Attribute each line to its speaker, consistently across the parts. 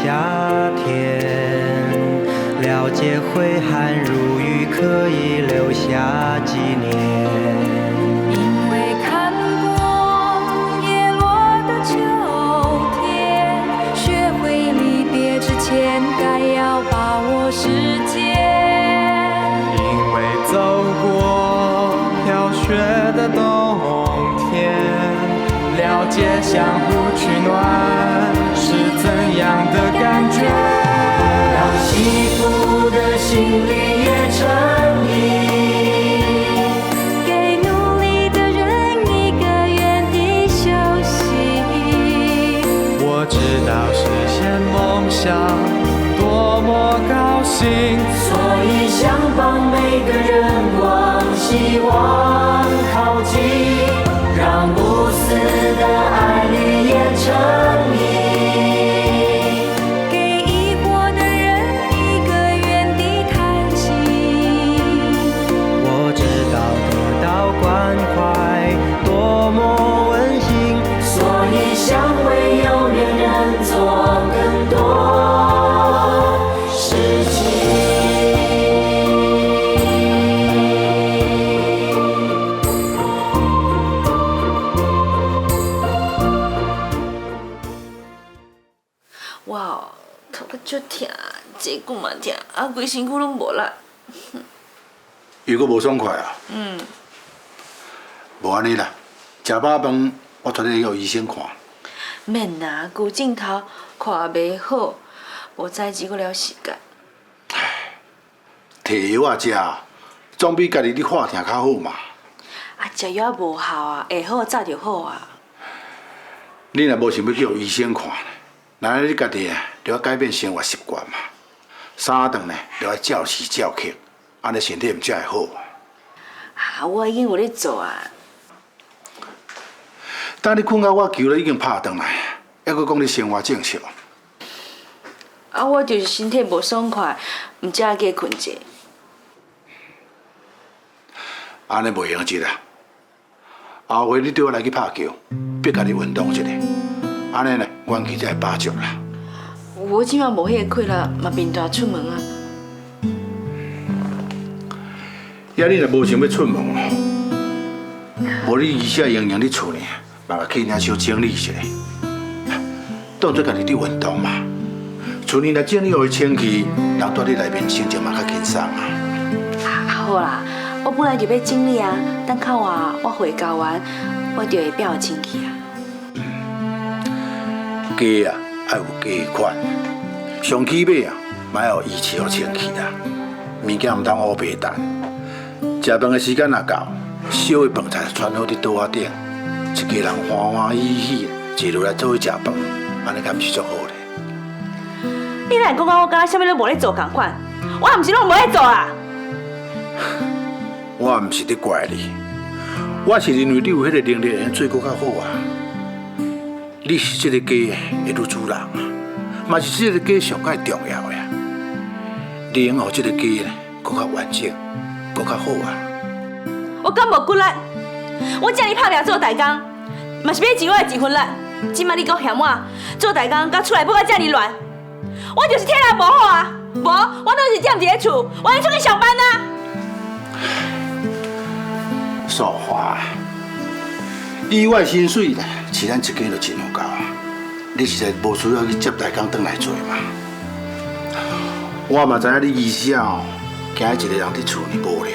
Speaker 1: 夏天，了解挥汗如雨可以留下纪念。
Speaker 2: 因为看过叶落的秋天，学会离别之前该要把握时间。
Speaker 1: 因为走过飘雪的冬天，了解相互取暖是怎样的感觉。让幸福的心里也成意，
Speaker 2: 给努力的人一个原地休息。
Speaker 1: 我知道实现梦想多么高兴，所以想帮每个人往希望靠近，让无私的爱绿叶成荫。
Speaker 2: 给疑惑的人一个原地叹息。
Speaker 1: 我知道得到关怀多么温馨，所以想为有缘人做更多事情。
Speaker 3: 哇，头壳足痛，坐久嘛痛，啊，规身躯拢无力。
Speaker 4: 又搁无爽快啊？无安尼啦，食饱饭，我带你去医生看。
Speaker 3: 免啦，旧镜头看袂好，无早只搁了时间。
Speaker 4: 摕药仔食，总比家己咧喝疼较好嘛。
Speaker 3: 啊，食药无效啊，会好早就好啊。
Speaker 4: 你若无想要去医生看，那你家己就要改变生活习惯嘛。三顿呢，就要照时照刻，安尼身体毋才会好。
Speaker 3: 啊，我已经有咧做啊。
Speaker 4: 等你困到我球咧已经拍转来，还阁讲你生活正常。
Speaker 3: 啊，我就是身体无爽快，毋才加困者。
Speaker 4: 安尼袂用得啦。后回你对我来去拍球，别家己运动一下，安尼呢，元气才会饱足啦。
Speaker 3: 我即摆无迄个气力，嘛免大出门啊。
Speaker 4: 遐你若无想要出门，无你一下营养咧厝呢，嘛个去领小整理一下，当作家己咧运动嘛。厝里若整理互伊清气，人住咧内面心情嘛较轻松啊。
Speaker 3: 好啦，我本来就要整理啊，等靠我回教完，我就会变有清气啊。
Speaker 4: 家啊，爱有家款，上起码啊，嘛要有仪器互清气啊。物件毋通乌白蛋。食饭的时间若到，烧的饭菜传好伫桌仔顶，一家人欢欢喜喜坐落来做伙食饭，安尼敢毋是足好咧？
Speaker 3: 你若讲我敢若啥物都无咧做共款，我毋是拢无咧做啊！
Speaker 4: 我毋是咧怪你，我是认为你有迄个能力会做搁较好啊。你是这个家的女主人啊，嘛是这个家上界重要的啊。你用互这个家呢，搁较完整，搁较好啊。
Speaker 3: 我敢无骨力？我遮尔拍拼做代工，嘛是要钱我会一分力。即摆你搁嫌我做代工，甲厝内要甲遮尔乱，我就是体力无好啊！无，我都是踮伫咧厝，我要出去上班啊！
Speaker 4: 素华，以我薪水呢，饲咱一家就真有够啊。你实在无需要去接代工转来做嘛。我嘛知影你医生哦，惊一个人伫厝里无聊。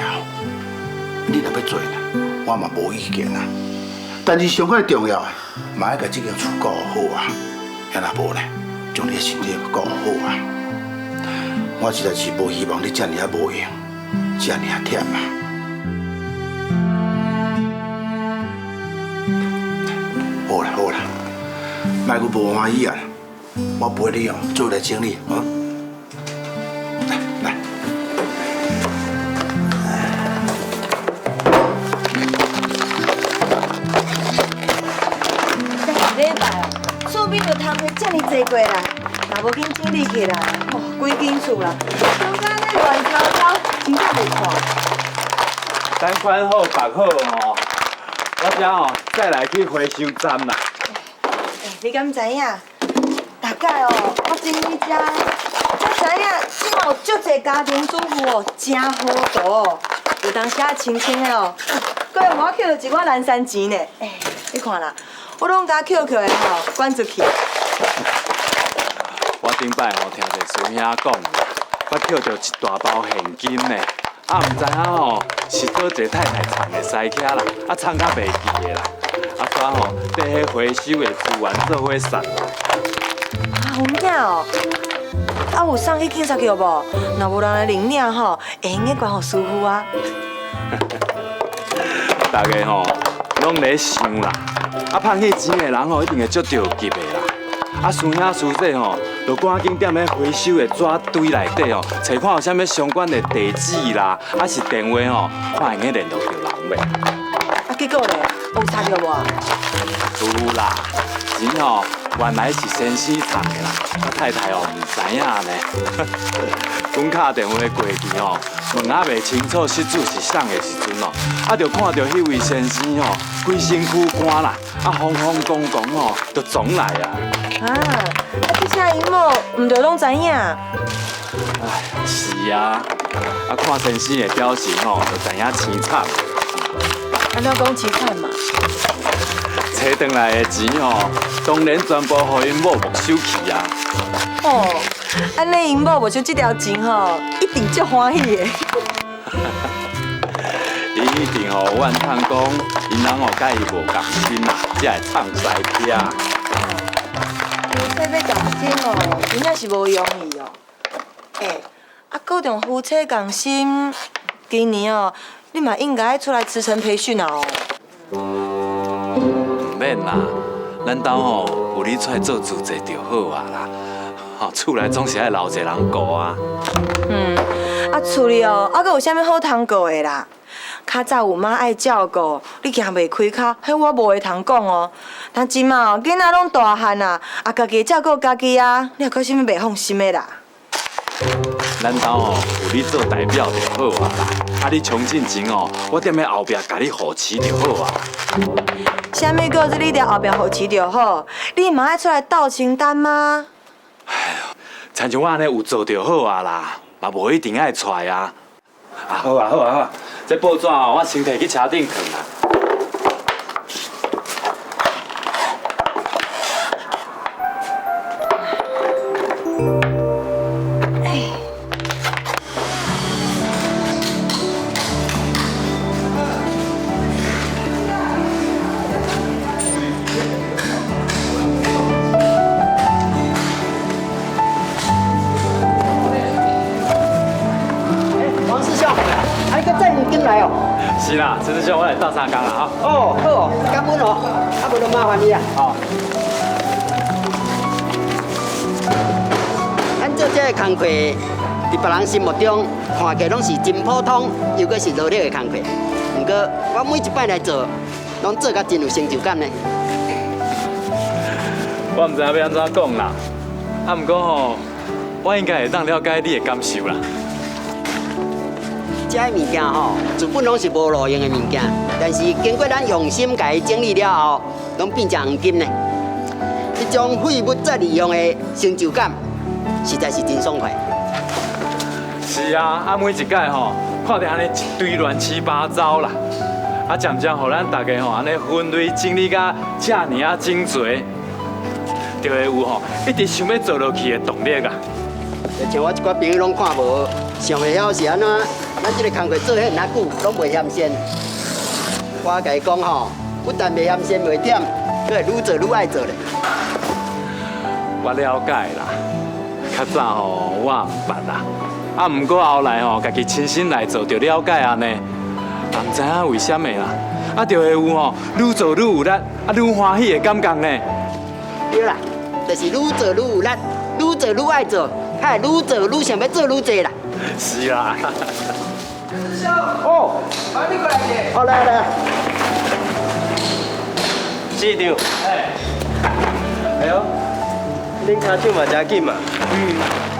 Speaker 4: 你若要做呢，我嘛无意见啊。但是上界重要的，嘛要甲这间厝顾好啊。要若无呢，将你的身体顾好啊。我实在是无希望你遮尔啊无用，遮尔啊忝啊。好啦好啦，莫阁无欢喜啊！我陪你哦，做来整理哦。来。
Speaker 5: 礼拜哦，厝边就摊开遮尔济过啦，若无紧整理起来，哦，规间厝啦，中间咧乱糟糟，真正袂看。
Speaker 6: 等款好摆好哦，我想哦再来去回收站啦。
Speaker 5: 你敢知影？大解哦，我真理解。我知影，即嘛有足侪家庭主妇哦，真好度哦，有当时啊清清的哦，搁会我捡到一寡蓝山钱呢。你看啦，我拢甲捡的吼，管出去。
Speaker 6: 我顶摆吼听一师兄讲，我捡到一大包现金呢，啊，唔知影吼是做一个太太藏的西卡啦，啊，藏甲袂记的啦，啊，煞吼缀迄回收的资源做伙送。
Speaker 5: 红囝哦，啊有送去警察局无？若无人来领领吼，会用个关互师傅啊。
Speaker 6: 大家吼拢咧想啦，啊，骗去钱的人吼一定会足着急的啦。啊，师兄师姐吼，就赶紧踮咧回收的纸堆内底吼，找看有啥物相关的地址啦，啊是电话吼，看用个联络着人袂。
Speaker 5: 啊，结果咧，有查着无？
Speaker 6: 有啦，钱吼原来是先生藏的啦，啊太太哦唔知影呢。阮敲电话过去吼，问啊袂清楚失主是谁的时阵哦，啊就看到迄位先生吼，规身躯汗啦，啊风风光光吼，就撞来啊。
Speaker 5: 啊，这车因某唔着拢知影？
Speaker 6: 哎，是啊，啊看先生的表情吼，就知影凄惨。
Speaker 5: 安怎讲凄惨嘛？
Speaker 6: 找回来的钱吼，当然全部予因某没收去啊。
Speaker 5: 哦，安尼因某无收这条钱吼，一定足欢喜的。
Speaker 6: 伊一定吼怨叹讲，因人吼甲伊无共心啦，才会创西皮啊。
Speaker 5: 夫妻要共心哦，真正是无容易哦。啊，各种夫妻共心，今年哦，你嘛应该出来慈诚培训啊哦。
Speaker 6: 唔免啦，咱兜吼有你出来做主席就好啊啦。吼，厝内总是爱留一个人顾啊。
Speaker 5: 啊厝里哦，还阁有啥物好通顾的啦？较早有妈爱照顾，你行袂开口，迄我无话通讲哦。但即嘛哦，囡仔拢大汉啊，啊家己照顾家己啊，你还阁啥物袂放心的啦？
Speaker 6: 咱兜吼有你做代表就好啊啦。啊，你冲进前哦，我踮咧后壁甲你扶持就好啊。
Speaker 5: 啥物个是你伫后壁扶持就好？你嘛爱出来斗清单吗？
Speaker 6: 亲像我安尼有做就好啊啦，嘛无一定爱出来啊。啊好啊好啊好啊，这报纸哦，我先摕去车顶放啦。是啦，陈师兄，我来斗三工啦哈。
Speaker 7: 哦，好哦，感恩哦，啊，无就麻烦你啊。
Speaker 6: 好。
Speaker 7: 咱做这个工课，伫别人心目中看起来拢是真普通，又阁是劳力的工课。不过我每一摆来做，拢做甲真有成就感呢。
Speaker 6: 我唔知影要安怎讲啦，啊，不过吼，我应该会当了解你的感受啦。
Speaker 7: 这个物件吼，自本拢是无路用的物件，但是经过咱用心甲伊整理了后，拢变成黄金呢。这种废物再利用的成就感，实在是真爽快。
Speaker 6: 是啊，啊每一届吼，看到安尼一堆乱七八糟啦，啊渐渐互咱大家吼安尼分类整理甲遮尔啊精髓，就会有吼一直想要做落去的动力啊。
Speaker 7: 像我一寡朋友拢看无，想袂晓是安怎。咱这个工课做遐尔久，拢袂嫌先。我甲伊讲吼，不但袂嫌先袂忝，佫会愈做愈爱做咧。
Speaker 6: 我了解啦，较早吼我唔捌啦，啊毋过后来吼家己亲身来做，就了解安尼，也唔知影为虾米啦，啊就会有吼愈做愈有力，啊愈欢喜的感觉呢。
Speaker 7: 对啦，就是愈做愈有力，愈做愈爱做，还会愈做愈想要做愈多啦。
Speaker 6: 是啦。
Speaker 7: 师兄，哦，啊你过来者。好来来。
Speaker 8: 市长，哎呦，恁骹手嘛真紧嘛。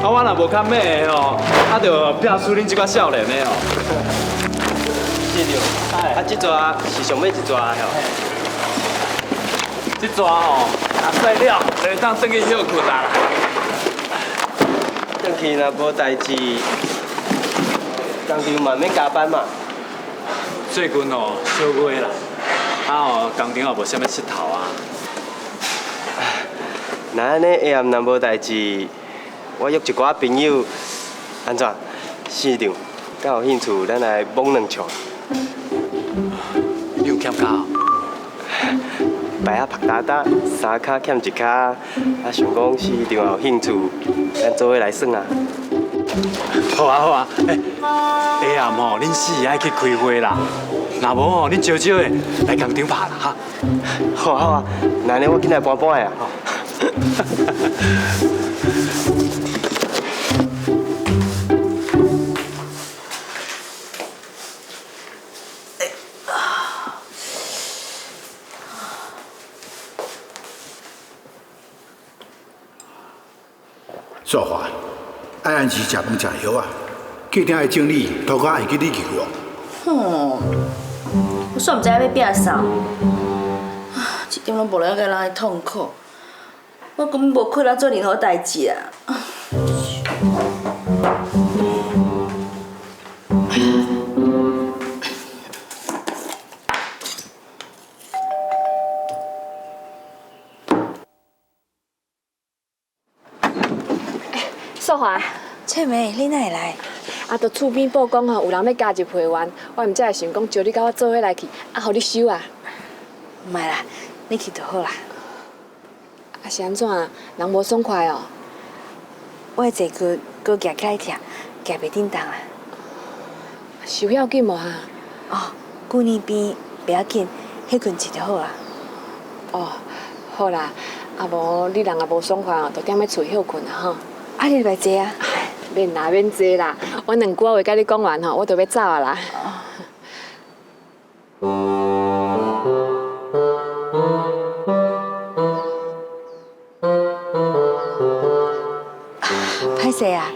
Speaker 6: 啊我若无较美的吼，啊就摒输恁即个少年的吼。
Speaker 8: 市长，啊这蛇是上尾一蛇的吼。
Speaker 6: 这蛇吼，啊洗了，就会当转去休困啦。
Speaker 8: 转去若无代志，工厂嘛免加班嘛。
Speaker 6: 最近哦，小月啦，工厂也无啥物佚佗啊。
Speaker 8: 那安尼下暗若无代志，我约一寡朋友，安怎？市场，敢有兴趣？咱来摸两场。
Speaker 6: 你有欠卡？
Speaker 8: 摆啊拍打打，三骹欠一骹，啊想讲市场有兴趣，咱做伙来算啊。
Speaker 6: 好啊好啊，下暗吼，恁四个爱去开会啦。若无吼，恁少少的来工厂拍啦哈。
Speaker 8: 好啊好啊，那安尼我紧来搬搬的啊。
Speaker 4: 说话，爱按时食饭食药啊，客厅的经理头壳会记你去哦。
Speaker 3: 我煞毋知影要变啥，一点拢无了解人的痛苦，我根本无可能做任何代志啊！
Speaker 9: 素华，
Speaker 5: 翠梅，你哪会来？
Speaker 9: 啊，就厝边报讲吼，有人要加入会员，我毋才会想讲招你甲我做伙来去，啊，互你收啊。
Speaker 5: 唔系啦，你去就好啦。
Speaker 9: 啊，是安怎啊？人无爽快哦。
Speaker 5: 我坐过夹起来忝，夹袂叮当啊。
Speaker 9: 是有要紧无哈？
Speaker 5: 哦，旧年边袂要紧，歇困一就好啊。
Speaker 9: 哦，好啦，啊无你人也无爽快哦，就踮咧厝休困啊吼。
Speaker 5: 啊，你来坐啊？
Speaker 9: 免啦，免坐啦，我2句话甲你讲完吼，我就要走啊啦。
Speaker 5: 歹势啊，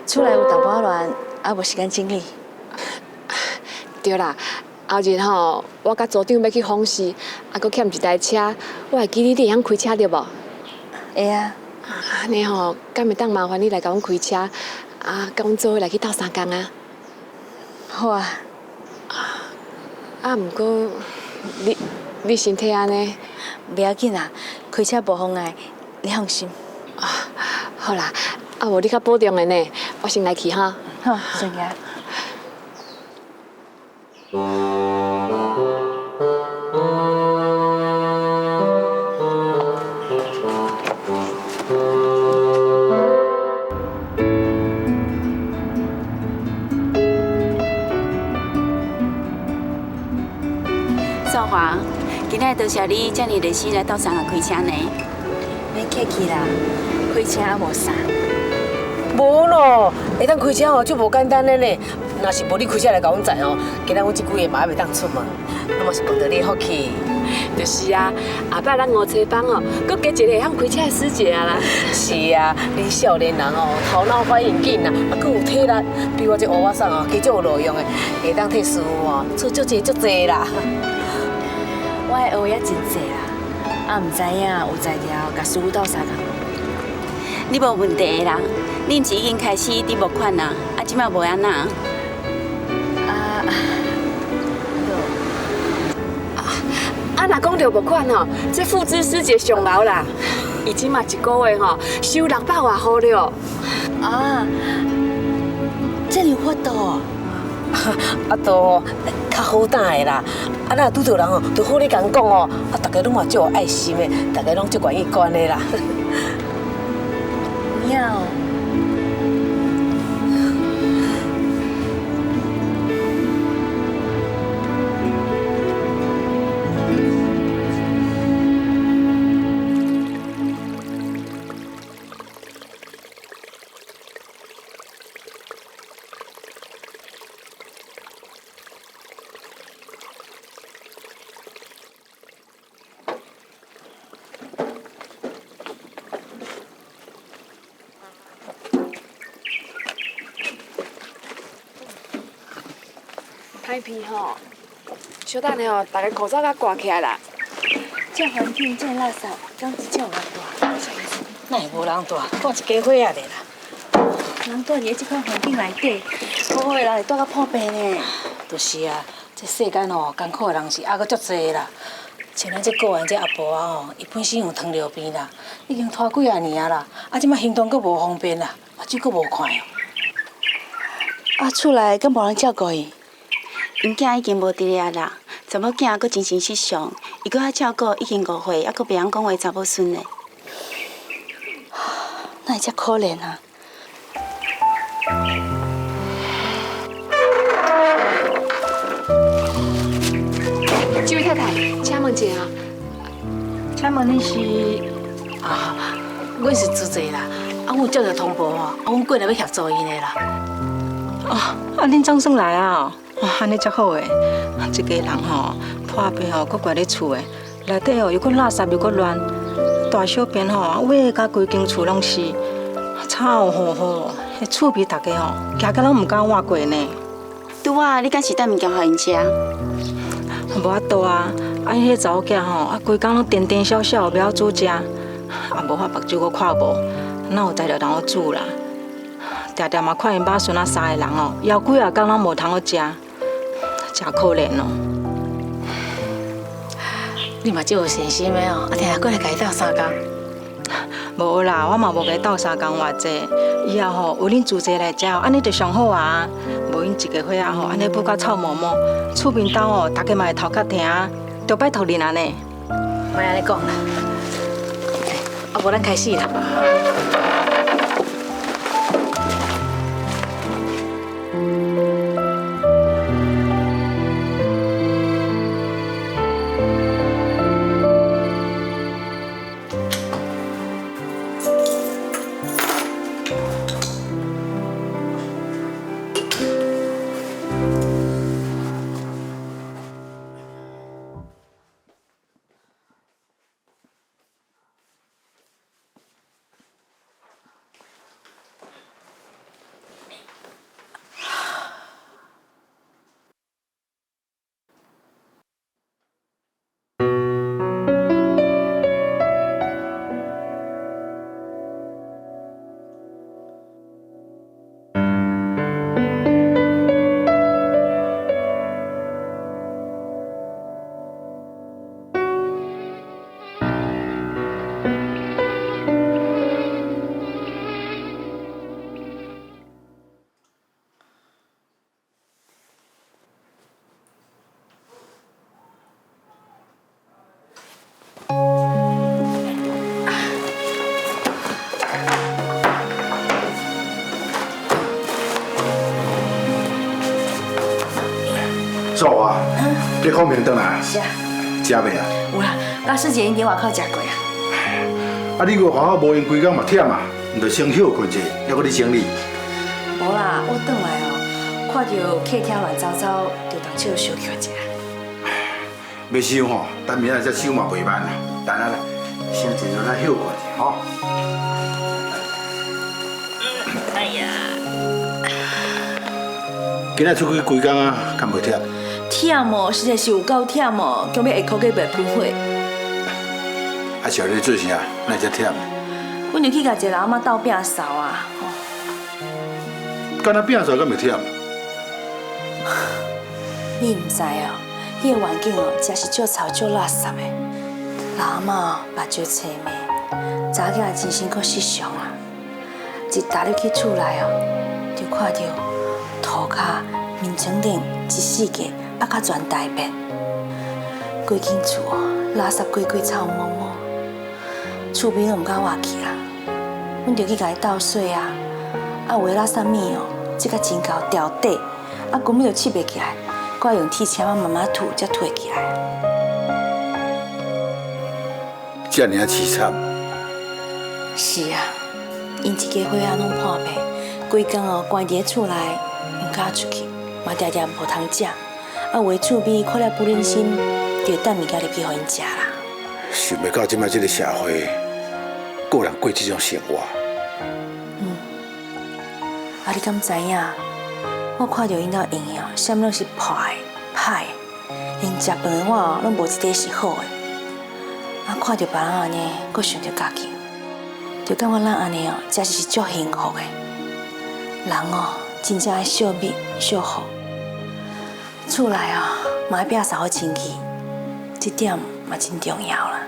Speaker 5: 厝内有淡薄乱，啊无时间整理。
Speaker 9: 对啦，后日吼，我甲组长要去访视，啊，搁欠一台车，我会记你会晓开车对无？
Speaker 5: 会啊。
Speaker 9: 安尼吼，敢会当麻烦你来甲阮开车，啊，甲阮做伙来去斗3工啊？
Speaker 5: 好啊。
Speaker 9: 啊，毋过你身体安尼，
Speaker 5: 袂要紧啊，开车无妨碍，你放心。
Speaker 9: 啊，好啦，啊无你较保重的呢，我先来去哈。
Speaker 5: 好，顺行。
Speaker 10: 素华，今仔多谢你遮尔热心来斗3工开车呢。
Speaker 5: 免客气啦，开车也无啥。
Speaker 11: 无咯，会当开车哦，就无简单的呢。若是无你开车来甲阮载哦，今仔阮即几个嘛也袂当出门，那嘛是碰到你的福气。
Speaker 9: 就是啊，后摆咱5车帮哦，搁加一个会晓开车的师姐啊啦。
Speaker 11: 是啊，你少年人哦，头脑反应紧啊，啊，搁有体力，比我这乌瓦桑哦，加足有路用的，会当替师傅哦做足济啦。
Speaker 5: 我的学也真济啦，啊，毋知影有才调甲师傅斗3工。
Speaker 10: 你无问题的人，你毋是已经开始伫募款啦？啊，即摆无安那？
Speaker 9: 啊，若讲到募款吼，这富芝师姐上老啦，伊即嘛1个月吼收600外块了。
Speaker 5: 啊，这样有法度哦。
Speaker 11: 啊，都较好打的啦。啊，若拄到人哦，就好咧甲讲哦。啊，大家拢嘛足有爱心的，大家拢足愿意管的啦。
Speaker 5: 妙。
Speaker 9: 歹片吼，小等下吼，大家口罩甲挂起来啦。
Speaker 5: 这环境这垃圾，敢一种啊？
Speaker 11: 哪会无人住？看一家伙啊，咧啦。
Speaker 3: 人住伫这款环境内底，好好的人会住到破病呢。
Speaker 11: 就是啊，这世间哦，艰苦的人是还阁足济啦。像咱这个人这阿婆啊吼，伊本身有糖尿病啦，已经拖几啊年啊啦，啊，即马行动阁无方便啦，目睭阁无看哦。
Speaker 3: 啊，厝内敢无人照顾伊？
Speaker 10: 因囝已经无伫咧啦，查某囝阁精神失常，伊阁较照顾已经5岁，还阁袂晓讲话查某孙嘞。
Speaker 3: 哪会遮可怜啊？
Speaker 9: 这位太太，请问一下，
Speaker 11: 请问你是？啊，阮是主席啦，啊，阮接到通报吼，啊，阮过来要协助因的啦。哦，啊，恁总算来啊！哇，安尼才好诶！一家人吼，破病吼，搁关咧厝诶，内底吼又搁垃圾又搁乱，大小便吼，尾甲规间厝拢是，臭乎乎，迄厝边大家吼，行甲拢唔敢换过呢。
Speaker 10: 拄啊，你敢是带物件互因食？
Speaker 11: 无法度啊！啊，迄查某囝吼，啊，规工拢颠颠小小，袂晓煮食，啊，无法目睭搁看无，哪有才着通好煮啦？常常嘛看因爸孙仔3个人哦，枵几啊工拢无通好食，真可怜哦。你嘛真有信心的哦，啊，听过来甲伊斗3工。无啦，我嘛无甲伊斗3工偌济，以后吼有恁自济来食，安尼就上好啊。无因一家伙啊吼，安尼不甲臭毛毛，厝边斗哦，大家嘛会头壳疼，就拜托恁安尼。莫安尼讲啦，啊，无咱开始啦。
Speaker 4: 走啊！你方便倒来？
Speaker 3: 是啊。
Speaker 4: 食未啊？
Speaker 3: 有啦，老师姐已经伫外口食过啊。
Speaker 4: 啊，你个好好无闲规工嘛忝啊，唔着先休困者，还搁你整理。
Speaker 3: 无啦，我转来哦，看到客厅乱糟糟，就当笑小休一下。
Speaker 4: 要收吼，等明仔再收嘛袂慢啦。等下来，先坐坐来休困者吼。
Speaker 3: 哎呀，
Speaker 4: 今仔出去规工啊，敢袂忝？
Speaker 3: 忝哦，实在是有够忝哦，叫要下课计袂喷火。
Speaker 4: 啊，是你做啥？哪遮忝？
Speaker 3: 阮就去甲一个人仔斗摒扫啊。
Speaker 4: 干那摒扫敢袂忝？
Speaker 3: 你唔知哦，迄个环境哦，真是足臭足垃圾的。人仔目睭青眉，查囝精神阁失常啊。一踏入去厝内哦，就看到涂骹、面床顶一四格北甲全大便，规间厝哦，垃圾鬼鬼臭摸摸，厝边都唔敢活去啊。阮就去甲伊斗水啊，啊有的垃圾米哦，即个真厚掉底，啊根本就吸袂起来，搁要用铁签慢慢吐才吐起来。
Speaker 4: 遮尔啊凄惨。
Speaker 3: 是啊，因一家伙仔拢破病，规工哦关伫咧厝内，唔敢出去，嘛常常无通食，啊有的厝边看了不忍心，就等物件入去互因食啦。
Speaker 4: 想袂到即摆即个社会，个人过即种生活。
Speaker 3: 啊，你敢知影？我看到因兜用的哦，啥物拢是破的、歹的，连食饭的碗哦，拢无一块是好的。啊，看到别人安尼，阁想着家己，就感觉咱安尼哦，真是足幸福的。人哦，真正爱惜命惜福，厝内哦，嘛要摒扫好清气，这点嘛真重要啦。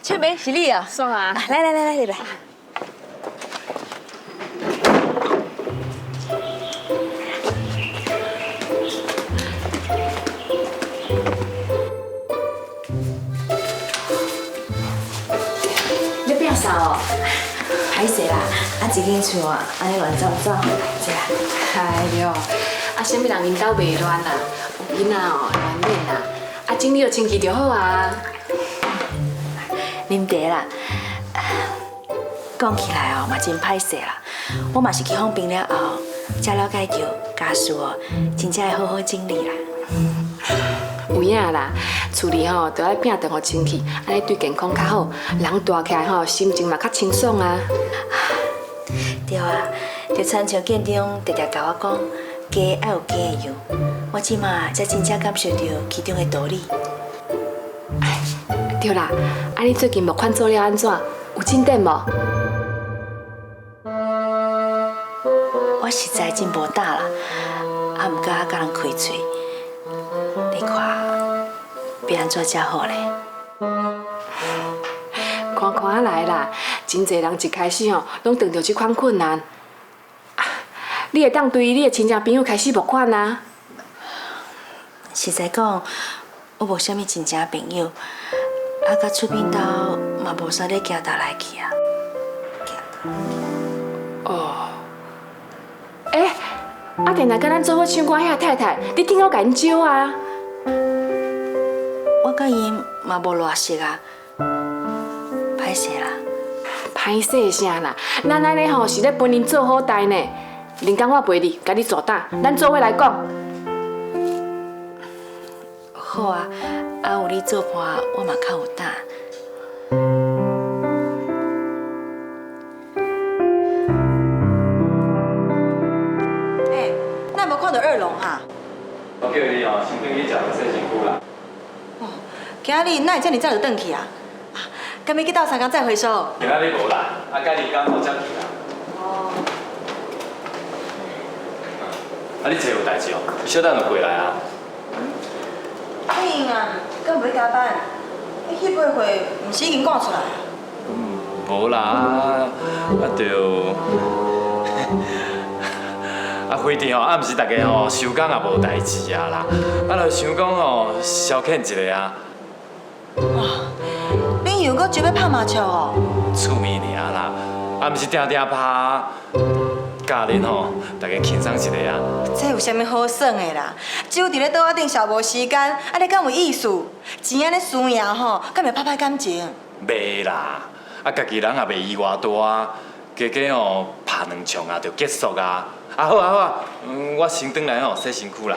Speaker 3: 翠梅，是你哦！
Speaker 9: 爽啊！
Speaker 3: 来，你来。
Speaker 9: 你变少哦？
Speaker 3: 歹势啦，一间厝啊，安尼乱糟糟，这啊。
Speaker 9: 哎哟，什么人因兜袂乱啦？有囡仔哦，难免啦。整理好清气就好啊。
Speaker 3: 啉茶啦，讲起来哦，嘛真歹势啦。我嘛是去放病了后，才了解到家事哦，真正要好好整理啦。
Speaker 9: 有影啦，厝里吼都要摒顿好清气，安尼对健康较好，人大起来吼心情嘛较清爽啊。
Speaker 3: 对啊，就亲像建中直直甲我讲，家要有家的样，我即马才真正感受到其中的道理。
Speaker 9: 对啦，你最近目款做了安怎？有进展无？
Speaker 3: 我实在真无胆啦，也毋敢甲人开嘴。你看，要安怎才好咧？
Speaker 9: 看看来啦，真侪人一开始吼，拢遇到这款困难。你会当对你的亲戚朋友开始募款啊？
Speaker 3: 实在讲，我无啥物亲戚朋友，甲厝边兜嘛无啥咧行达来去啊。
Speaker 9: 哦，定来甲咱做伙唱歌遐太太，你听我甲因招啊？
Speaker 3: 我甲伊嘛无偌熟啊，歹势啦。
Speaker 9: 歹势啥啦？咱安尼吼是咧分因做好代呢。林刚我陪你，甲你坐等，咱做伙来讲。
Speaker 3: 好啊，有你做伴，我嘛较有胆。
Speaker 5: 咱无看到二龙哈？
Speaker 6: 我叫你哦，先回去食个洗身躯啦。
Speaker 5: 哦，今日哪会这么早就转去啊？敢要去斗三工再回收？
Speaker 6: 今仔日无啦，改日刚好才去啦。
Speaker 5: 哦。
Speaker 6: 你找有代志哦，小等就过来啊。
Speaker 5: 嘿啊，敢袂加班？迄翕八岁，毋是已经赶出来？
Speaker 6: 无啦，就飞电吼，毋是大家吼收工也无代志啊啦，就想讲吼消遣一下啊。
Speaker 5: 哇，恁又搁就要拍麻将哦？
Speaker 6: 趣味尔啦，毋是定定拍。教恁吼，大家轻松一下啊！
Speaker 5: 这有啥物好耍的啦？只有伫咧桌仔顶消磨时间，你敢有意思？钱安尼输赢吼，敢袂拍歹感情？
Speaker 6: 袂啦，家己人也袂意偌大，加加吼拍两场啊，就结束啊！好啊，我先转来吼洗身躯啦。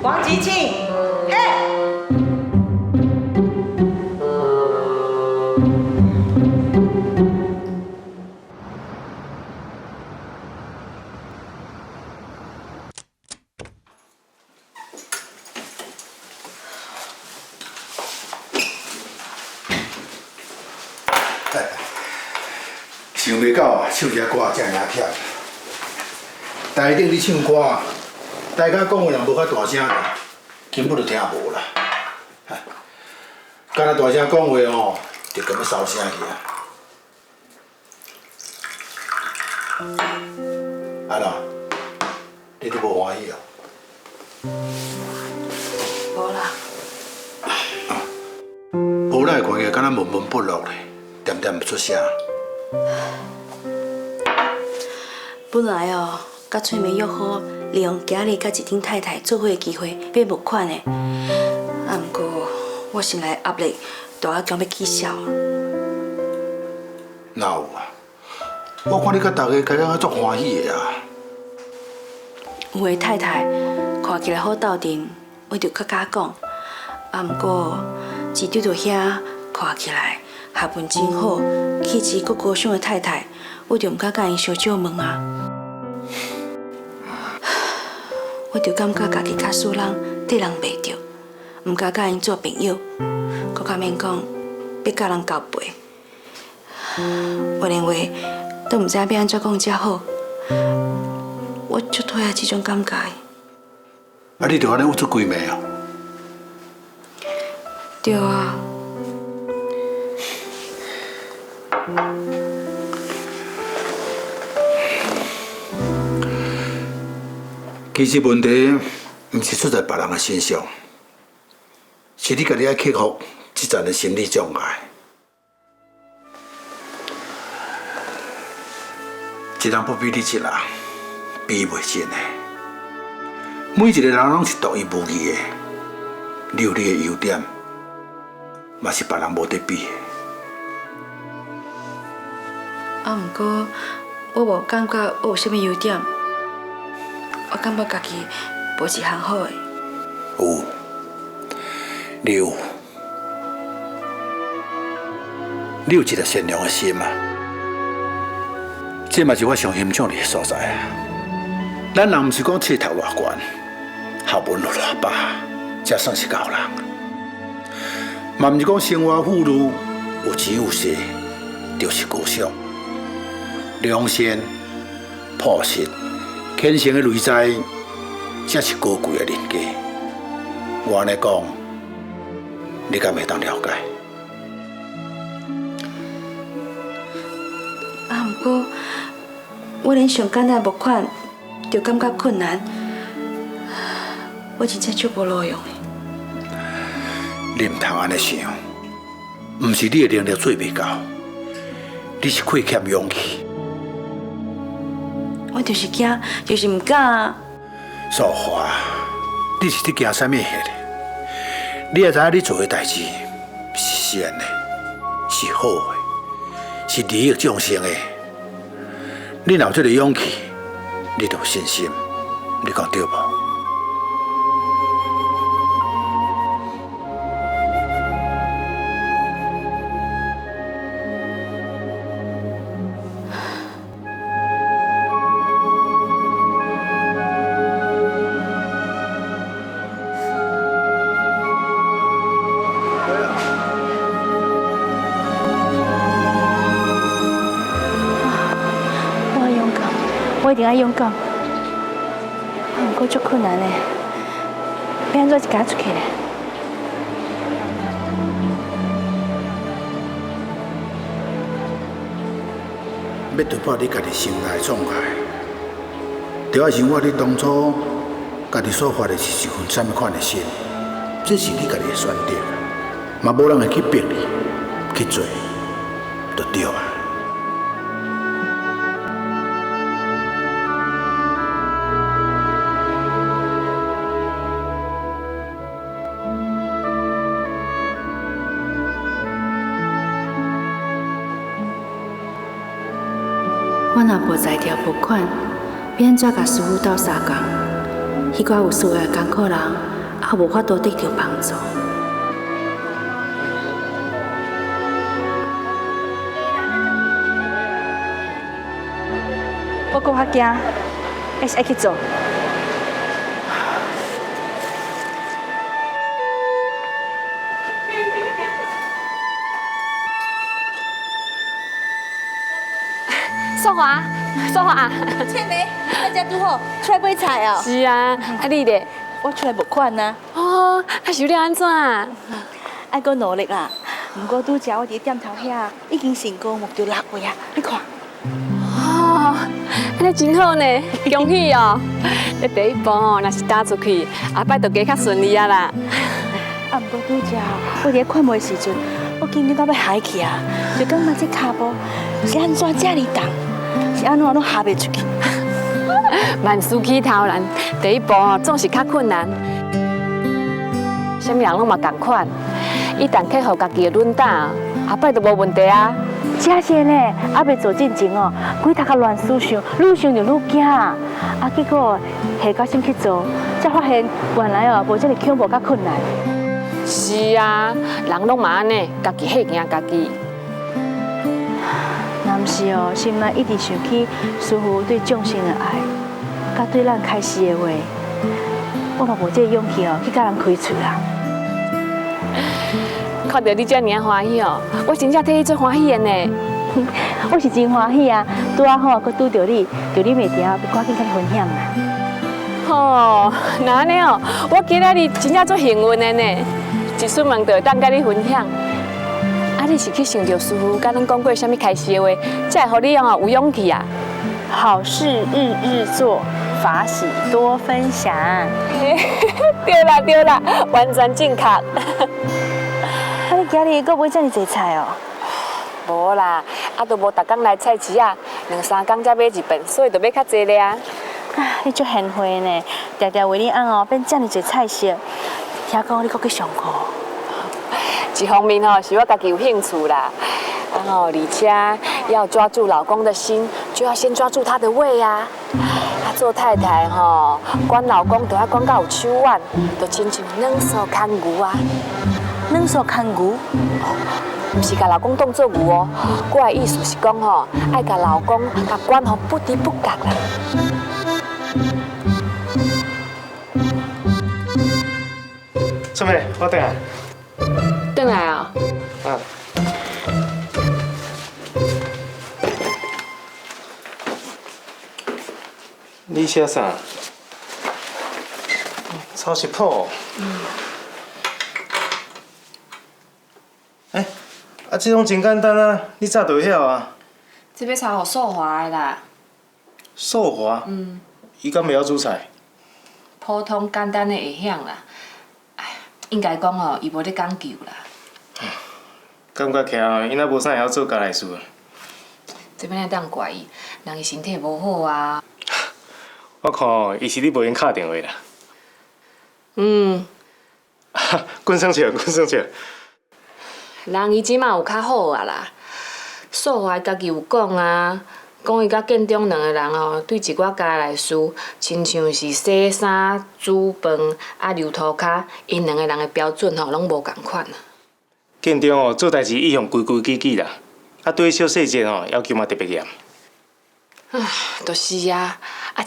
Speaker 5: 王吉庆，
Speaker 4: 想袂到啊，唱只歌这尔忝。台顶咧唱歌，大家讲话也无较大声的，根本就听无啦。敢若大声讲话哦，就根要收声去啊。安怎？你都无欢喜哦？
Speaker 5: 无啦。
Speaker 4: 无咱会看起来敢若闷闷不乐咧，点点不出声。
Speaker 10: 本来哦，甲翠梅约好，利用今日甲一顶太太做伙的机会买木款的。啊，毋过我心内压力大到讲要起痟。
Speaker 4: 哪有啊？我看你甲大家家讲足欢喜的啊。
Speaker 10: 有的太太看起来好斗阵，我就较敢讲。啊，毋过一对到遐看起来学问真好，气质阁高尚的太太，我就毋敢甲因相少问啊。我就感觉家己较输人，得人袂着，毋敢甲因做朋友，搁较免讲要甲人交陪。我认为都毋知要安怎讲才好，我足讨厌这种感觉。
Speaker 4: 啊，你就安尼有出几暝啊？
Speaker 10: 对啊。
Speaker 4: 其实问题毋是出在别人的身上，是你家己要克服这层的心理障碍。一人不比你一人，比袂尽的。每一个人拢是独一无二的，你有你的优点，嘛是别人无得比的。
Speaker 10: 啊，毋过我无感觉我有啥物优点，我感觉家己无一项好的。
Speaker 4: 有，你有，你有一个善良的心啊！这嘛是我上欣赏你的所在啊！咱人毋是讲册读偌悬，学问有偌饱，才算是高人。嘛毋是讲生活富裕有钱有势，就是高尚。良善、朴实、虔诚的内在，才是高贵的人格。我安尼讲，你敢会当了解？
Speaker 10: 啊，毋过我连上简单的木款就感觉困难，我真正足无路用的。
Speaker 4: 你毋通安尼想，毋是你的能力做袂到，你是缺欠勇气。
Speaker 10: 我就是惊，就是唔敢啊。
Speaker 4: 素华，你是伫惊啥物迄个？你也知影你做的代志是善的，是好的，是利益众生的。你若有这个勇气，你就有信心，你讲对无？
Speaker 3: 我一定要勇敢。不过足困难嘞，要安怎一家出去嘞？
Speaker 4: 要突破你家己心内障碍，就要想我你当初家己所发的是一份什么款的心，这是你家己的选择，嘛无人会去逼你去做，就对啊。
Speaker 10: 我若无在调拨款，要安怎甲师傅斗相共？迄寡有需要的艰苦人，也无法度得到帮助。
Speaker 3: 我更较惊，还是爱去做。
Speaker 9: 淑华，淑华，
Speaker 3: 翠梅，大家拄好，出来买菜哦。
Speaker 9: 是啊，啊你咧？
Speaker 3: 我出来无款啊。
Speaker 9: 哦，哦，啊是了安怎？
Speaker 3: 爱搁努力啦。不过拄则我伫店头遐已经成功目标6位啊，你看。
Speaker 9: 哦，安尼真好呢，恭喜哦！你第一步哦，若是打出去，后摆就加较顺利啊啦。
Speaker 3: 啊，不过拄则我伫咧看卖时阵，我紧张到要嗨去啊，就感觉这骹步是安怎这么重，是安怎拢下袂出去。
Speaker 9: 万事起头难，第一步哦总是较困难。什么人拢嘛同款，一旦克服家己的软胆，后摆就无问题啊。
Speaker 3: 真是呢，还袂做进前哦，规头壳乱思想，愈想就愈惊。啊，结果下决心去做，才发现原来哦无这么恐怖甲困难。
Speaker 9: 是啊，人拢嘛安尼，家己吓惊家己。
Speaker 3: 若毋是哦，心内一直想起师父对众生的爱，甲对咱开示的话，我嘛无这个勇气哦去甲人开嘴啦。
Speaker 9: 看到你这么欢喜哦，我真正替你做欢喜的呢。
Speaker 3: 我是真欢喜啊！拄啊好，佮拄到你，就你袂调，要赶紧甲你分享啦。
Speaker 9: 哦，那安尼哦，我今仔日真正足幸运的呢，一出门就会当甲你分享。啊，你是去想到师父甲咱讲过啥物开示的话，才会互你哦有勇气啊？
Speaker 3: 好事日日做，法喜多分享。
Speaker 9: 对啦，完全正确。
Speaker 3: 啊，你今日阁买遮尔济菜哦？
Speaker 9: 无啦，啊，都无逐工来菜市啊，2、3工才买一遍，所以就买较济咧啊。
Speaker 3: 啊，你足贤惠呢，常常为你翁哦变遮尔济菜色。听讲你阁去上课。
Speaker 9: 一方面哦，是我家己有兴趣啦，而且要抓住老公的心，就要先抓住他的胃啊。做太太吼，管老公都要管到有手腕，就亲像软手牵牛啊。
Speaker 3: 软手牵牛？
Speaker 9: 唔是甲老公当做牛哦，我的意思是讲吼，爱甲老公甲管好不离不隔啦。
Speaker 8: 春妹，我等下。
Speaker 9: 转来啊？
Speaker 8: 啊。你写啥？抄食谱。啊，这种真简单啊，你早就会晓啊。
Speaker 9: 这要抄给素华的啦。
Speaker 8: 素华？伊敢袂晓煮菜？
Speaker 9: 普通简单的会晓啦。哎，应该讲哦，伊无咧讲究啦。
Speaker 8: 感觉起来，伊若无啥会晓做家内事啊。
Speaker 9: 这边来当怪伊，人伊身体无好啊。
Speaker 8: 我看伊是你无闲敲电话啦。滚上笑，滚上笑。
Speaker 9: 人伊即马有较好啊啦，素华家己有讲啊，讲伊甲建中2个人哦，对一寡家内事，亲像是洗衫、煮饭、留涂骹，因2个人的标准吼，拢无共款。
Speaker 8: 建中哦，做代志一向规规矩矩啦，对小细节哦要求嘛特别严。
Speaker 9: 就是啊，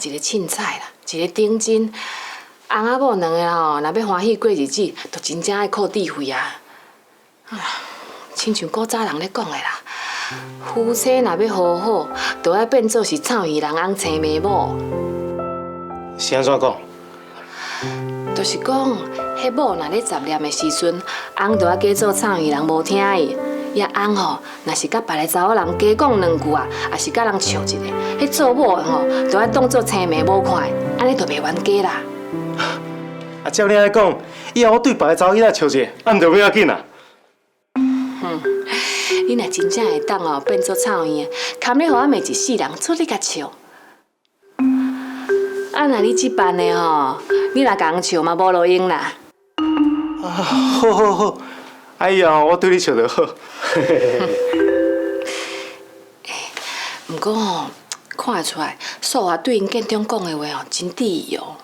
Speaker 9: 一个凊彩啦，一个顶针，翁仔某2个吼，若要欢喜过日子，就真正爱靠智慧啊。亲像古早人咧讲的啦，夫妻若要和好，就要变做是草鱼人翁青梅某。
Speaker 8: 是安怎讲？
Speaker 9: 就是讲，迄某若咧杂念的时阵，翁就要假做草鱼人无听伊。也翁吼，若是甲别个查某人假讲2句啊，也是甲人笑一下，迄做某的吼，就要当做青梅某看的，安尼就袂冤家啦。
Speaker 8: 照你来讲，以后我对别个查某囡仔笑一下，毋着要紧啦。
Speaker 9: 你若真正会当哦变做草鱼，堪你互我骂一世人，出你甲笑。若你即办的吼，你若甲人笑嘛无路用啦。
Speaker 8: 好，哎呀，我对你笑得好。
Speaker 9: 不过吼，看得出来，素华对因建中讲的话哦，真得意哦。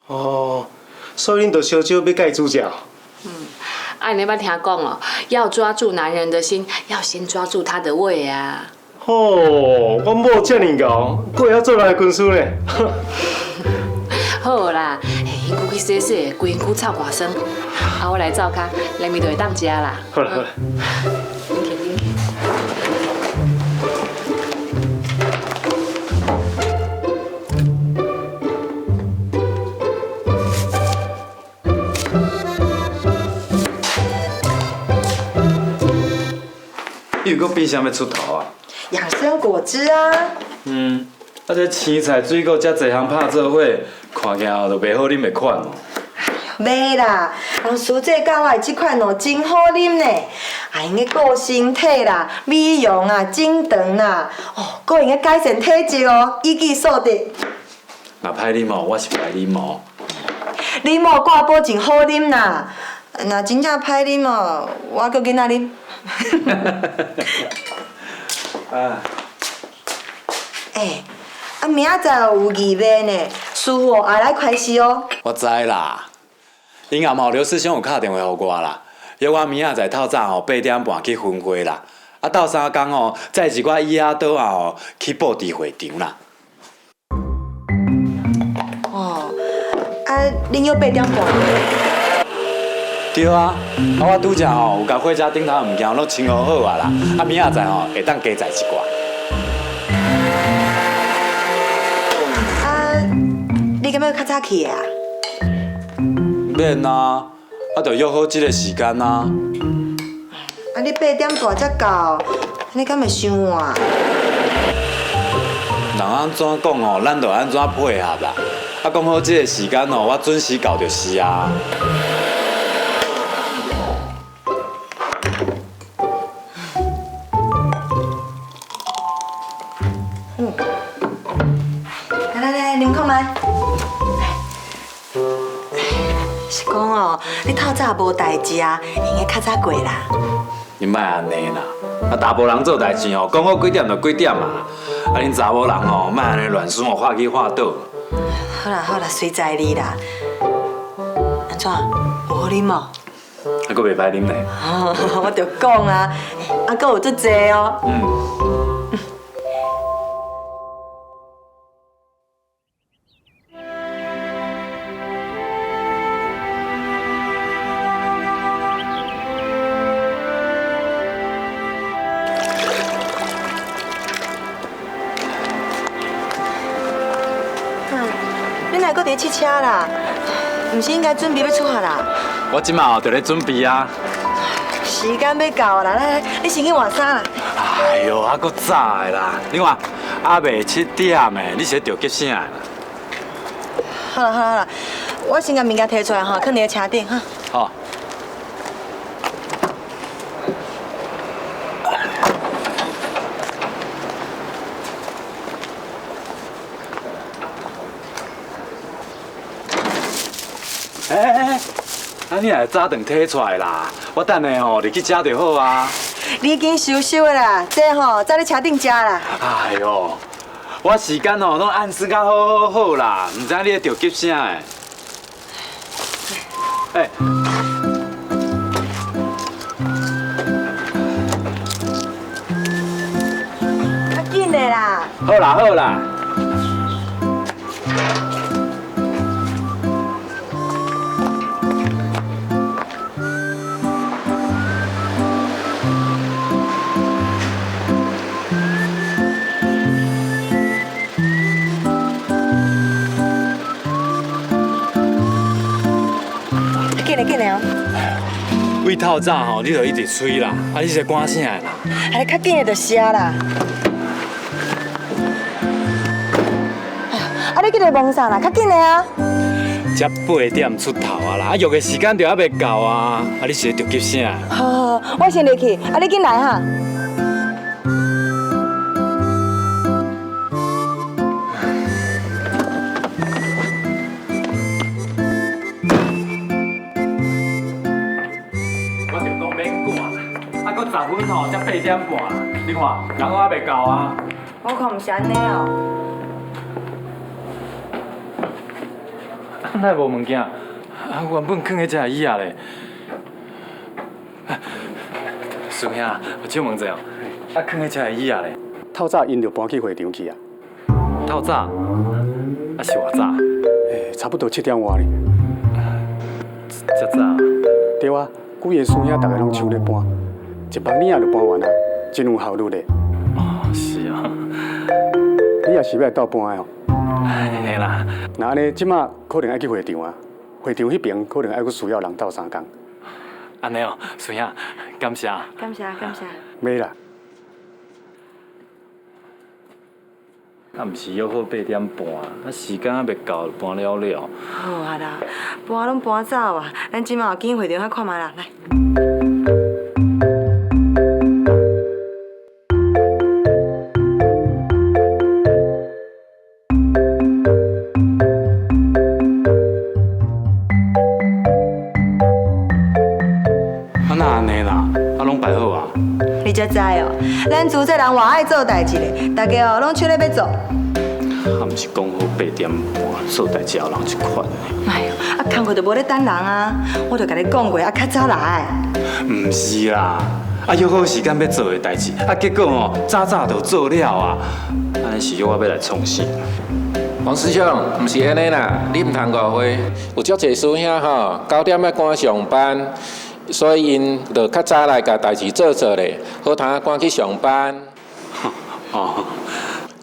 Speaker 8: 哦，所以恁就小少要甲伊煮食。
Speaker 9: 你捌听讲哦，要抓住男人的心，要先抓住他的胃啊。
Speaker 8: 我某遮尔高，佫会晓做人的军师呢。
Speaker 9: 好啦，伊去洗洗，规身躯臭汗酸，我来灶骹，内面就会当食啦。
Speaker 8: 好啦。
Speaker 6: 又搁变啥物出头啊？
Speaker 5: 养生果汁啊。
Speaker 6: 啊这青菜水果遮侪项拍做伙，看起来就袂好啉的款哦。
Speaker 5: 袂啦，人师姐教我的这款哦真好啉呢，用个顾身体啦、美容啊、整肠啦，搁用个改善体质哦，以己所得。
Speaker 6: 若歹啉哦，我是袂啉哦。
Speaker 5: 啉哦，我保证好啉啦。若真正歹啉哦，我叫囡仔啉。明仔载有义卖呢，师傅也来开始哦。
Speaker 6: 我知啦，因暗后刘师兄有打电话给我啦，约我明仔载透早8点半去分会啦，斗3天载一寡椅仔倒啊去布置会场啦。
Speaker 5: 恁约8点半？
Speaker 6: 对啊，我拄则有甲火车顶头物件拢清好好啊啦，明仔载会当加载一寡。
Speaker 5: 你敢要较早去啊？
Speaker 6: 免啊，就约好即个时间啊。
Speaker 5: 你8点半才到，你敢会伤晚？
Speaker 6: 人安怎讲咱就安怎配合啦。讲好即个时间我准时到就是啊。
Speaker 5: 来，啉看卖。是讲你透早无代志啊，应该较早过啦。
Speaker 6: 你莫安尼啦，大无人做代志讲好几点就几点嘛。恁查某人莫安尼乱想画去画倒。
Speaker 5: 好啦，随在你啦。安怎？有好啉无？
Speaker 6: 阁袂歹啉咧。
Speaker 5: 我着讲啊，阁有足济哦。你哪个伫汽车啦？毋是应该准备要出发啦？
Speaker 6: 我即马就咧准备啊。
Speaker 5: 时间要到啦，来，你先去换衫啦。
Speaker 6: 哎呦，阁早的啦！你看，还袂7点的，你是着急啥啦？
Speaker 5: 好啦，我先甲物件摕出来哈，放伫个车顶哈。
Speaker 6: 好。你若早顿摕出来啦，我等下入去食就好啊。
Speaker 5: 你已经收收的啦，这早咧车顶食啦。
Speaker 6: 哎呦，我时间拢按时甲好啦，唔知你着急啥诶？较紧的啦。好啦。紧的哦！胃透早你就一直吹啦，你是赶啥啦？
Speaker 5: 你较紧的就食啦。你去个忙啥啦？较紧的啊！
Speaker 6: 才8点出头啊啦，约的时间就还袂到啊，你是着急啥？
Speaker 5: 好，我先入去，你紧来哈。
Speaker 6: 10分才8点半，你看人还袂到啊。
Speaker 5: 我看毋是安尼哦。
Speaker 6: 哪无物件？原本放喺遮椅仔咧。师兄，我请问者哦，放喺遮椅仔咧？
Speaker 12: 透早因就搬去会场去啊。
Speaker 6: 透早？是偌早？
Speaker 12: 差不多7点外咧。
Speaker 6: 遮早？
Speaker 12: 对啊，规个师兄大家拢手咧搬。一帮年啊就搬完啊，真有效率咧。
Speaker 6: 是啊。
Speaker 12: 你也是要来倒搬的哦。
Speaker 6: 嘿啦。
Speaker 12: 那安尼，即马可能爱去会场啊，会场迄边可能还佫需要人斗3工。
Speaker 6: 安尼哦，师兄，感谢。
Speaker 5: 感谢。
Speaker 12: 没啦，
Speaker 6: 啊，毋是约好8点半，啊时间还未到，搬了了。
Speaker 5: 好啊啦，搬拢搬走啊，咱即马有机会电话看觅啦，来。
Speaker 6: 啊那安尼啦，啊拢摆好啊。
Speaker 5: 你才知哦，咱厝这人偌爱做代志咧，大家哦拢出咧要做。
Speaker 6: 啊，毋是讲好8点半做代志后人一款呢。
Speaker 5: 哎呦，啊工课就无咧等人啊，我就甲你讲过，啊较早来。
Speaker 6: 毋是啦，啊约好时间要做的代志，啊结果哦早早就做了啊，安尼是约我要来创啥？
Speaker 13: 王师兄，毋是安尼啦，你毋通误会。有足侪师兄吼，9点要赶上班，所以因就较早来甲代志做咧，好通赶去上班。
Speaker 6: 哦，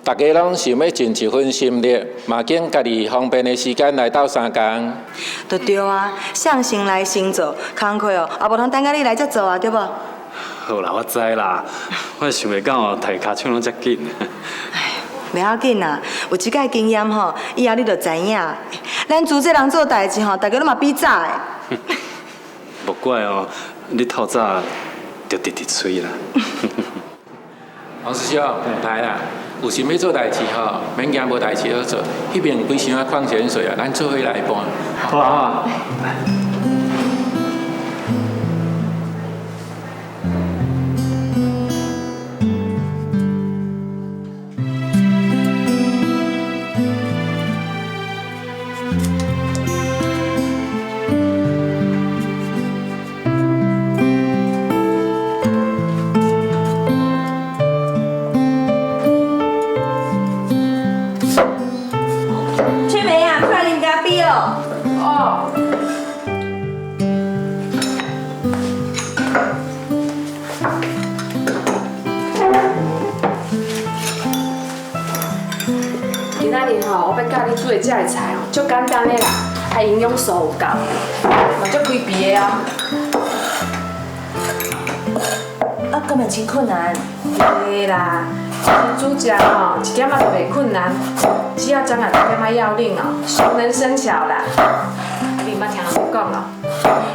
Speaker 13: 大家拢想要尽一份心力，嘛紧家己方便的时间来斗相共。
Speaker 5: 就对啊，向先来先做，工课哦，也无通等甲你来才做啊，对无？
Speaker 6: 好啦，我知啦，我想袂到哦，抬骹唱拢遮紧。
Speaker 5: 袂要紧啦，有即个经验吼，以后你就知影。咱厝这人做代志吼，大家拢嘛比早的。
Speaker 6: 无怪哦，你透早就直直吹啦。
Speaker 13: 王师兄，来啦，有心要做代志吼，免惊无代志好做。迄边有几箱啊矿泉水啊，咱做伙来搬。
Speaker 6: 好啊好啊。
Speaker 3: 翠梅啊，快来啉咖啡哦。
Speaker 9: 哦。今仔日吼，我要教你煮的这个菜哦，足简单的啦，啊营养素有够，嘛足开胃的啊。
Speaker 10: 啊，根本真困难。
Speaker 9: 对啦，煮食吼一点仔都袂困难，只要掌握一点仔要领哦，熟能生巧啦。你毋捌听人讲哦，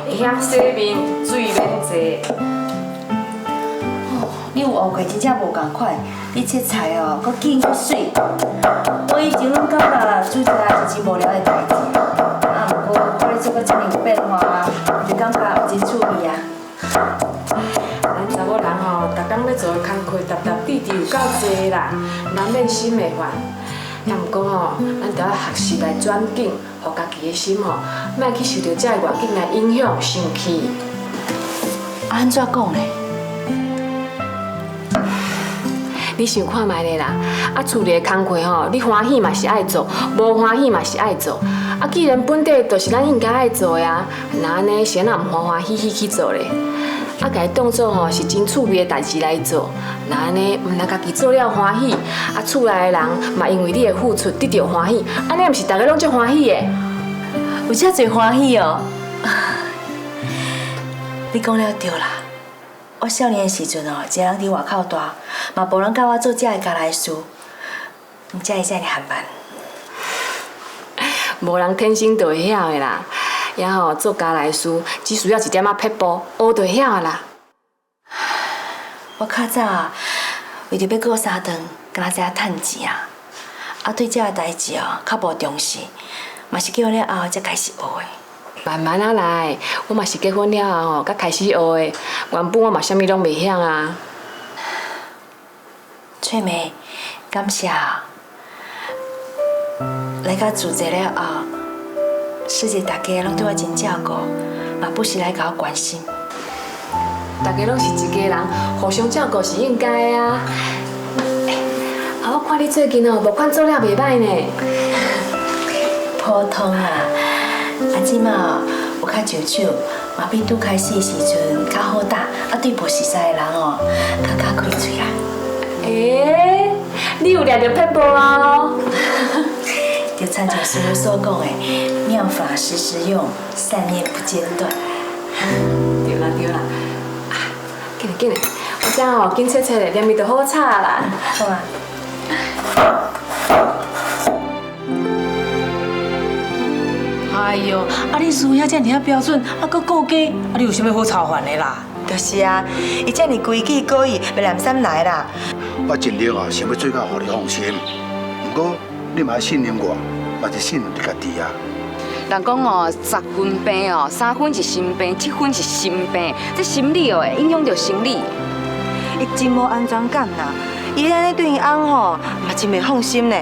Speaker 9: 会晓洗面，水免济。
Speaker 10: 你有学过真正无共款，你切菜哦，搁紧搁水。我以前拢感觉煮菜是真无聊的代志，啊，不过看你做到这么有变化，就感觉有真趣味啊。
Speaker 9: 咱查某人吼，逐工要做的工课，踏踏地地有够济啦，难免心会烦。也毋过吼，咱着要学习来转紧，互家己的心吼，莫去受到遮个外境来影响生气。
Speaker 10: 安怎讲呢？
Speaker 9: 你想看觅咧啦，啊，厝里的工课吼，你欢喜嘛是爱做，无欢喜嘛是爱做。啊，既然本地就是咱应该爱做的啊，那安尼谁若毋欢欢喜喜去做咧？啊，家当做吼是真趣味的代志来做，那安尼毋但家己做了欢喜，啊，厝内的人嘛因为你的付出得到欢喜，安尼毋是大家拢足欢喜的？
Speaker 10: 有遮侪欢喜哦！你讲了对啦。我少年的时阵哦，一个人伫外口住，嘛无人教我做遮个家来事，毋才会遮尔含慢。
Speaker 9: 无人天生就会晓的啦，也吼做家来事，只需要一点仔撇步，学就晓啊啦。
Speaker 10: 我较早为着要过3顿，敢若知影趁钱啊，啊对遮个代志哦较无重视，嘛是叫了后才开始学的。
Speaker 9: 慢慢啊来，我嘛是结婚了后吼，才开始学的。原本我嘛啥物拢袂晓啊。
Speaker 10: 翠梅，感谢啊！来到住这了后，世界大家拢对我真照顾，嘛不时来甲我关心。
Speaker 9: 大家拢是一家人，互相照顾是应该的啊。啊，我看你最近哦，目款做了袂歹呢。
Speaker 10: 普通啦。啊，即马哦有较上手，嘛比拄开始的时阵较好打，啊对无熟悉的人哦，较开嘴啦。
Speaker 9: 你有掠着撇步哦。
Speaker 10: 就参照师傅所讲的，妙法时时用，善念不间断。
Speaker 9: 对啦对啦，啊，紧嘞紧嘞，我这哦紧切切嘞，连面就好炒啦。
Speaker 10: 好啊。
Speaker 11: 哎呦，啊你输遐遮尔标准，啊搁顾家，啊你有啥物好操烦的啦？
Speaker 5: 就是啊，伊遮尔规矩古意，袂难三来啦。
Speaker 4: 我尽力啊，想要做到互你放心。不过你嘛要信任我，嘛是信任你家己啊。
Speaker 14: 人讲哦，10分病哦，3分是心病，7分是心病，这心理哦会影响到生理。
Speaker 5: 伊真无安全感啦，伊安尼对伊翁吼，嘛真袂放心呢。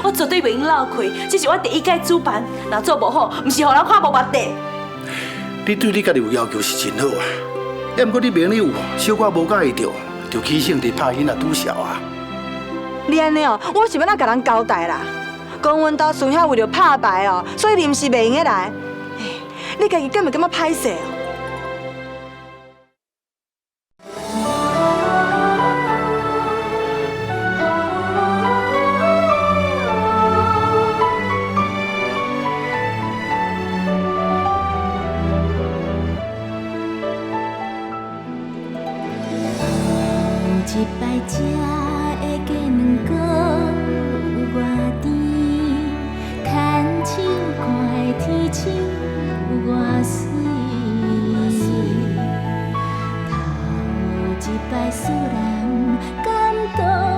Speaker 3: 我绝对袂用闹开，这是我第一届主办，若做无好，毋是互人看无目的。
Speaker 4: 你对你家己有要求是真好啊，要不过你明有小可无介意就起性伫拍囡仔拄潲啊。
Speaker 5: 你安尼哦，我是要哪甲人交代啦？讲阮兜孙遐为着拍牌哦，所以临时袂用得来。你家己敢袂感觉歹势哦？
Speaker 2: 一摆食的鸡卵糕有偌甜，牵手看的天星有偌水。头一摆使人感动。